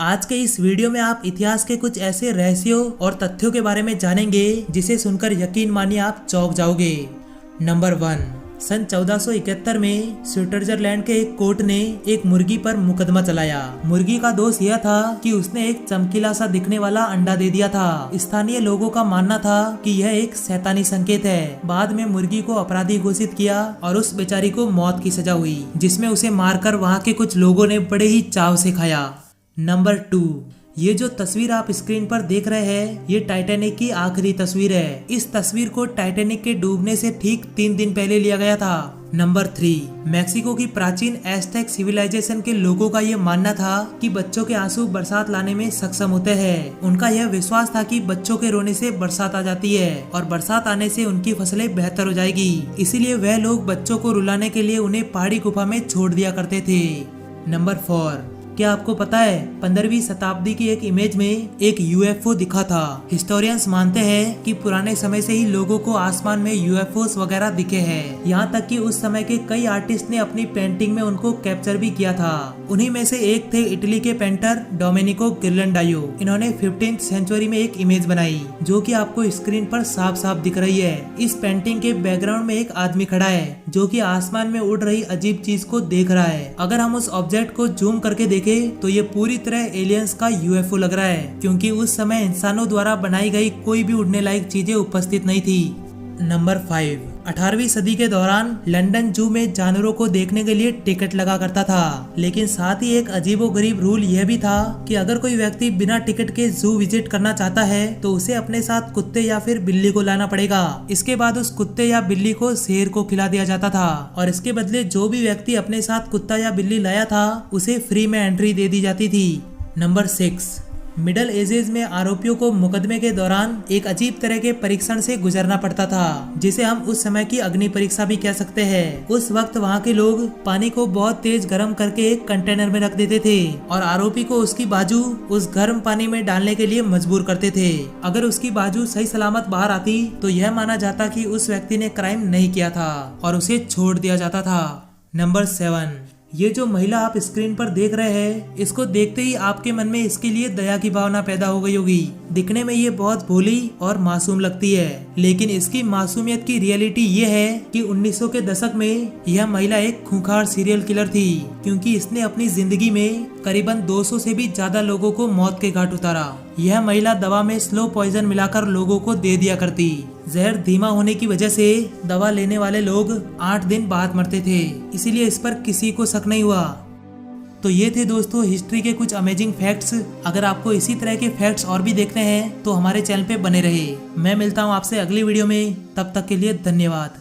आज के इस वीडियो में आप इतिहास के कुछ ऐसे रहस्यों और तथ्यों के बारे में जानेंगे जिसे सुनकर यकीन मानिए आप चौंक जाओगे। नंबर 1, सन 1471 में स्विट्जरलैंड के एक कोर्ट ने एक मुर्गी पर मुकदमा चलाया। मुर्गी का दोष यह था कि उसने एक चमकीला सा दिखने वाला अंडा दे दिया था। स्थानीय लोगों का मानना था कि यह एक शैतानी संकेत है। बाद में मुर्गी को अपराधी घोषित किया और उस बेचारी को मौत की सजा हुई, जिसमें उसे मारकर वहाँ के कुछ लोगों ने बड़े ही चाव से खाया। नंबर 2, ये जो तस्वीर आप स्क्रीन पर देख रहे हैं ये टाइटैनिक की आखिरी तस्वीर है। इस तस्वीर को टाइटैनिक के डूबने से ठीक 3 दिन पहले लिया गया था। नंबर 3, मैक्सिको की प्राचीन एज़टेक सिविलाइजेशन के लोगों का ये मानना था कि बच्चों के आंसू बरसात लाने में सक्षम होते हैं। उनका यह विश्वास था कि बच्चों के रोने से बरसात आ जाती है और बरसात आने से उनकी फसलें बेहतर हो जाएगी। इसीलिए वह लोग बच्चों को रुलाने के लिए उन्हें पहाड़ी गुफा में छोड़ दिया करते थे। नंबर 4, क्या आपको पता है 15वीं शताब्दी की एक इमेज में एक यूएफओ दिखा था। हिस्टोरियंस मानते हैं कि पुराने समय से ही लोगों को आसमान में यूएफओस वगैरह दिखे हैं। यहाँ तक कि उस समय के कई आर्टिस्ट ने अपनी पेंटिंग में उनको कैप्चर भी किया था। उन्हीं में से एक थे इटली के पेंटर डोमेनिको गिर्लैंडायो। इन्होंने 15th सेंचुरी में एक इमेज बनाई जो कि आपको स्क्रीन पर साफ साफ दिख रही है। इस पेंटिंग के बैकग्राउंड में एक आदमी खड़ा है जो कि आसमान में उड़ रही अजीब चीज को देख रहा है। अगर हम उस ऑब्जेक्ट को जूम करके देखें तो ये पूरी तरह एलियंस का यूएफओ लग रहा है, क्योंकि उस समय इंसानों द्वारा बनाई गई कोई भी उड़ने लायक चीजें उपस्थित नहीं थी। नंबर 5, 18वीं सदी के दौरान लंदन जू में जानवरों को देखने के लिए टिकट लगा करता था, लेकिन साथ ही एक अजीबोगरीब रूल यह भी था कि अगर कोई व्यक्ति बिना टिकट के जू विजिट करना चाहता है तो उसे अपने साथ कुत्ते या फिर बिल्ली को लाना पड़ेगा। इसके बाद उस कुत्ते या बिल्ली को शेर को खिला दिया जाता था और इसके बदले जो भी व्यक्ति अपने साथ कुत्ता या बिल्ली लाया था उसे फ्री में एंट्री दे दी जाती थी। नंबर 6, मिडल एजेज में आरोपियों को मुकदमे के दौरान एक अजीब तरह के परीक्षण से गुजरना पड़ता था, जिसे हम उस समय की अग्नि परीक्षा भी कह सकते हैं। उस वक्त वहाँ के लोग पानी को बहुत तेज गर्म करके एक कंटेनर में रख देते थे और आरोपी को उसकी बाजू उस गर्म पानी में डालने के लिए मजबूर करते थे। अगर उसकी बाजू सही सलामत बाहर आती तो यह माना जाता कि उस व्यक्ति ने क्राइम नहीं किया था और उसे छोड़ दिया जाता था। नंबर 7, ये जो महिला आप स्क्रीन पर देख रहे हैं इसको देखते ही आपके मन में इसके लिए दया की भावना पैदा हो गई होगी। दिखने में ये बहुत भोली और मासूम लगती है, लेकिन इसकी मासूमियत की रियलिटी ये है कि 1900 के दशक में यह महिला एक खूंखार सीरियल किलर थी, क्योंकि इसने अपनी जिंदगी में करीबन 200 से भी ज्यादा लोगों को मौत के घाट उतारा। यह महिला दवा में स्लो पॉइजन मिलाकर लोगों को दे दिया करती। जहर धीमा होने की वजह से दवा लेने वाले लोग 8 दिन बाद मरते थे, इसीलिए इस पर किसी को शक नहीं हुआ। तो ये थे दोस्तों हिस्ट्री के कुछ अमेजिंग फैक्ट्स। अगर आपको इसी तरह के फैक्ट्स और भी देखने हैं तो हमारे चैनल पे बने रहे। मैं मिलता हूँ आपसे अगली वीडियो में, तब तक के लिए धन्यवाद।